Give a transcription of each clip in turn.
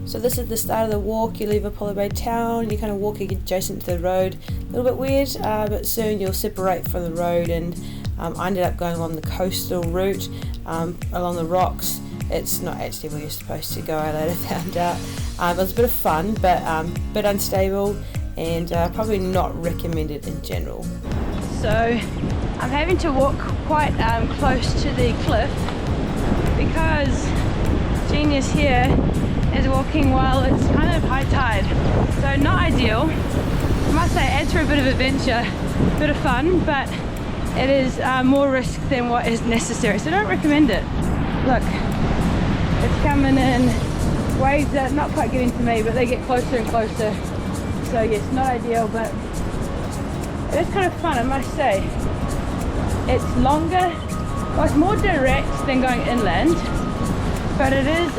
So this is the start of the walk. You leave Apollo Bay town, you kind of walk adjacent to the road. A little bit weird, but soon you'll separate from the road, and I ended up going along the coastal route, along the rocks. It's not actually where you're supposed to go, I later found out. It was a bit of fun, but a bit unstable, and probably not recommended in general. So I'm having to walk quite close to the cliff because Genius here is walking while it's kind of high tide, so not ideal. I must say it adds for a bit of adventure, a bit of fun, but it is more risk than what is necessary, so don't recommend it. Look, it's coming in, waves that are not quite getting to me, but they get closer and closer, so yes, not ideal, but it is kind of fun, I must say. It's longer, well, it's more direct than going inland, but it is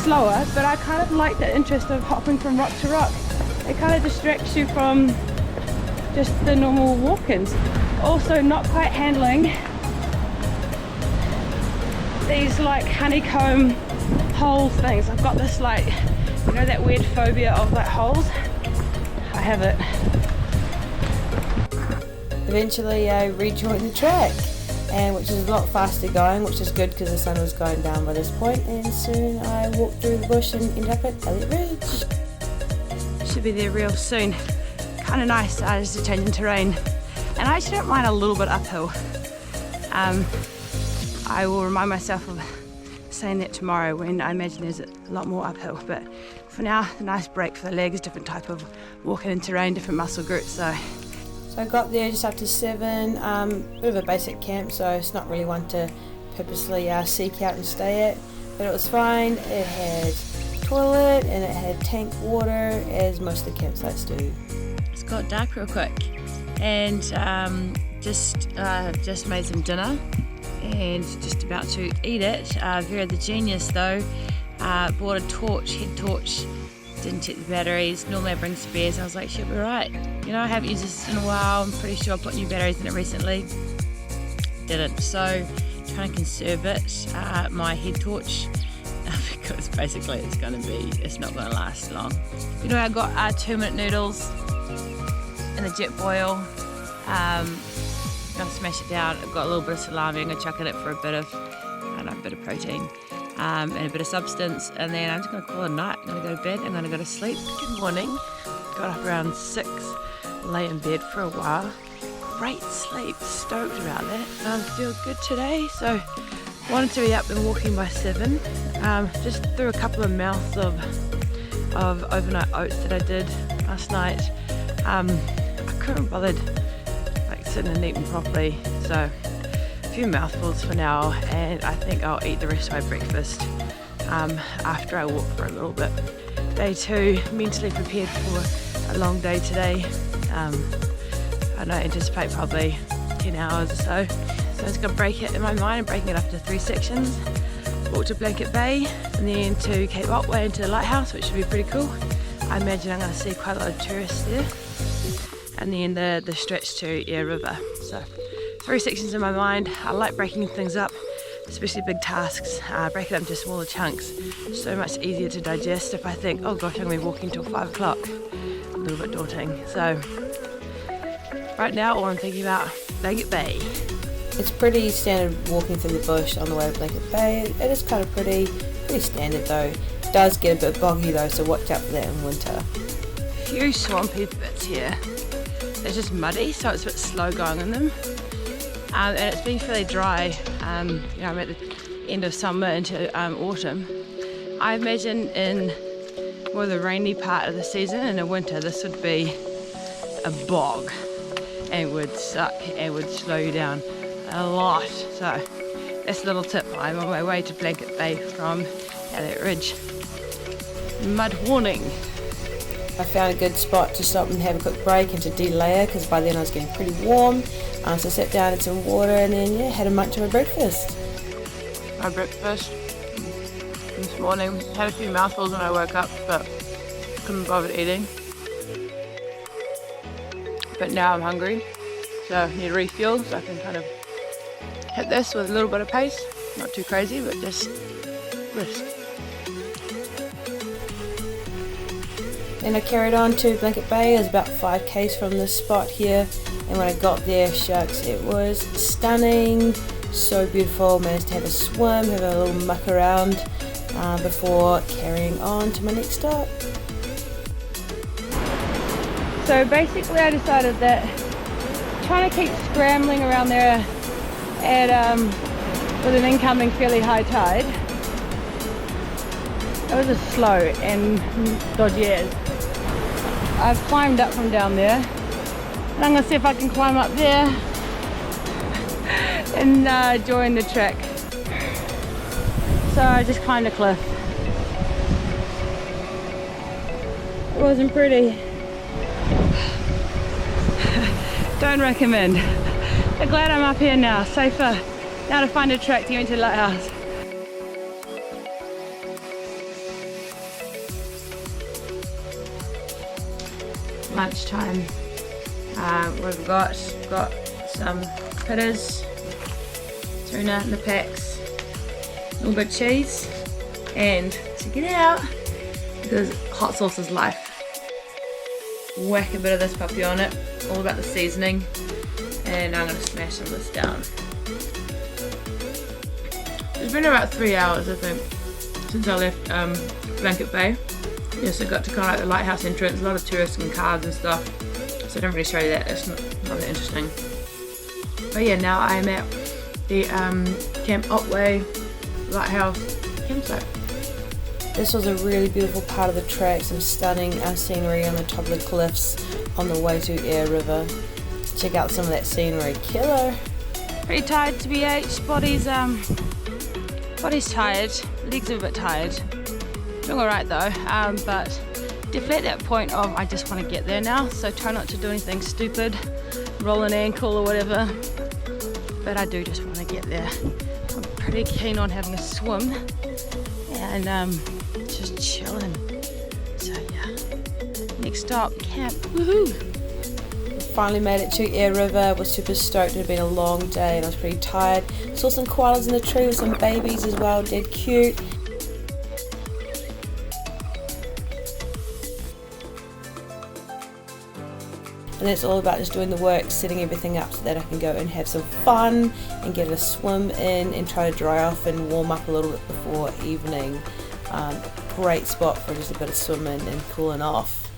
slower, but I kind of like the interest of hopping from rock to rock. It kind of distracts you from just the normal walk-ins. Also not quite handling these like honeycomb hole things. I've got this like, you know, that weird phobia of like holes. I have it. Eventually I rejoined the track, and which is a lot faster going, which is good because the sun was going down by this point, and soon I walked through the bush and ended up at Elliot Ridge. Should be there real soon. Kind of nice just to change in terrain, and I actually don't mind a little bit uphill. I will remind myself of saying that tomorrow when I imagine there's a lot more uphill, but for now, a nice break for the legs, different type of walking in terrain, different muscle groups. So I got there just after 7, bit of a basic camp, so it's not really one to purposely seek out and stay at, but it was fine. It had toilet and it had tank water, as most of the campsites do. It's got dark real quick, and just made some dinner and just about to eat it. Vera the genius though bought a torch, head torch. Didn't check the batteries. Normally I bring spares. I was like, she'll be right. You know, I haven't used this in a while. I'm pretty sure I put new batteries in it recently. Didn't. So trying to conserve it, my head torch, because basically it's not gonna last long. You know, I got 2-minute noodles in the jet boil. I'm gonna smash it down. I've got a little bit of salami. I'm gonna chuck in it for a bit of, I don't know, a bit of protein. And a bit of substance, and then I'm just going to call it a night. I'm going to go to bed, I'm going to go to sleep. Good morning. Got up around 6, lay in bed for a while. Great sleep, stoked about that. Feel good today, so wanted to be up and walking by 7. Just threw a couple of mouths of overnight oats that I did last night. I couldn't be bothered like sitting and eating properly, so few mouthfuls for now, and I think I'll eat the rest of my breakfast after I walk for a little bit. Day 2, mentally prepared for a long day today. I don't anticipate probably 10 hours or so. So I'm just going to break it in my mind and breaking it up into 3 sections. Walk to Blanket Bay, and then to Cape Otway into the lighthouse, which should be pretty cool. I imagine I'm going to see quite a lot of tourists there. And then the stretch to Aire River. So 3 sections in my mind. I like breaking things up, especially big tasks. Break it up into smaller chunks. So much easier to digest if I think, oh gosh, I'm going to be walking till 5 o'clock. A little bit daunting. So right now, all I'm thinking about, Blanket Bay. It's pretty standard walking through the bush on the way to Blanket Bay. It is kind of pretty standard though. It does get a bit boggy though, so watch out for that in winter. A few swampy bits here. It's just muddy, so it's a bit slow going in them. And it's been fairly dry. You know, I'm at the end of summer into autumn. I imagine in more the rainy part of the season, in the winter, this would be a bog and would suck and would slow you down a lot. So that's a little tip. I'm on my way to Blanket Bay from Elliot Ridge. Mud warning. I found a good spot to stop and have a quick break and to de-layer, because by then I was getting pretty warm. So I sat down, had some water, and then had a munch of my breakfast. My breakfast this morning, had a few mouthfuls when I woke up, but couldn't bother eating. But now I'm hungry, so I need a refuel, so I can kind of hit this with a little bit of pace. Not too crazy, but just brisk. Then I carried on to Blanket Bay. It was about 5 k's from this spot here, and when I got there, shucks, it was stunning, so beautiful. Managed to have a swim, have a little muck around before carrying on to my next stop. So basically I decided that trying to keep scrambling around there at with an incoming fairly high tide, it was just slow and dodgy as. I've climbed up from down there, and I'm going to see if I can climb up there and join the trek. So I just climbed a cliff. It wasn't pretty. Don't recommend. I'm glad I'm up here now, safer now to find a track to get into the lighthouse. Lunchtime. We've got some pitters, tuna in the packs, a little bit of cheese, and to get out, because hot sauce is life. Whack a bit of this puppy on it, all about the seasoning, and I'm going to smash some of this down. It's been about 3 hours, I think, since I left Blanket Bay. Yes, I got to kind of like the lighthouse entrance, a lot of tourists and cars and stuff, so I don't really show you that, it's not that interesting. But yeah, now I'm at the Camp Otway Lighthouse campsite. This was a really beautiful part of the track, some stunning scenery on the top of the cliffs on the way to Aire River. Check out some of that scenery, killer! Pretty tired to BH, body's tired, legs are a bit tired. Doing alright though, but definitely at that point of I just want to get there now, so try not to do anything stupid, roll an ankle or whatever, but I do just want to get there. I'm pretty keen on having a swim and just chilling. So yeah, next stop, camp, woohoo! Finally made it to Aire River, was super stoked. It had been a long day and I was pretty tired. Saw some koalas in the tree with some babies as well, dead cute. And it's all about just doing the work, setting everything up so that I can go and have some fun and get a swim in and try to dry off and warm up a little bit before evening. Great spot for just a bit of swimming and cooling off.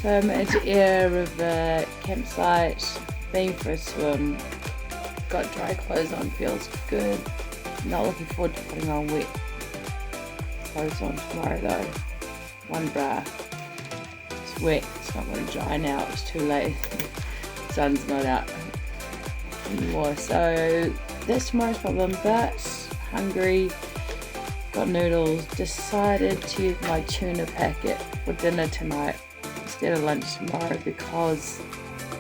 So I'm at the Aire River campsite, been for a swim, got dry clothes on, feels good. Not looking forward to putting on wet clothes on tomorrow though. One bra. It's wet, it's not going to dry now, it's too late. The sun's not out anymore, so that's tomorrow's problem, but hungry, got noodles, decided to use my tuna packet for dinner tonight instead of lunch tomorrow because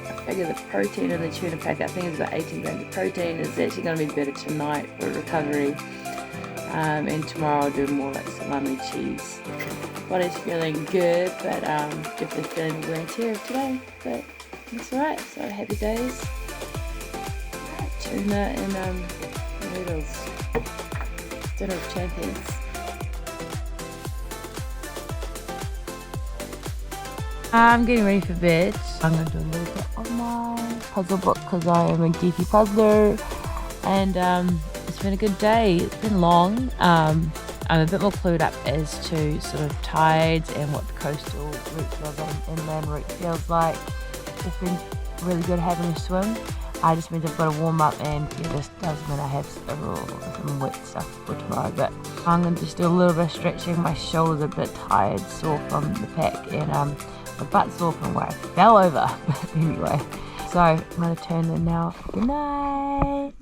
I figure the protein in the tuna packet, I think it's about 18 grams of protein, is actually going to be better tonight for recovery, and tomorrow I'll do more like salami cheese. Body's feeling good, but definitely feeling the wear and tear of today, but it's alright, so happy days. Tuna and noodles. Dinner of champions. I'm getting ready for bed. I'm going to do a little bit of my puzzle book because I am a geeky puzzler, and it's been a good day. It's been long. I'm a bit more clued up as to sort of tides and what the coastal route feels like, inland route feels like. It's been really good having a swim. I just means I've got to warm up, and yeah, this does mean I have some wet stuff for tomorrow, but I'm going to just do a little bit of stretching. My shoulders are a bit tired, sore from the pack, and my butt's sore from where I fell over. But anyway, so I'm going to turn in now. Good night.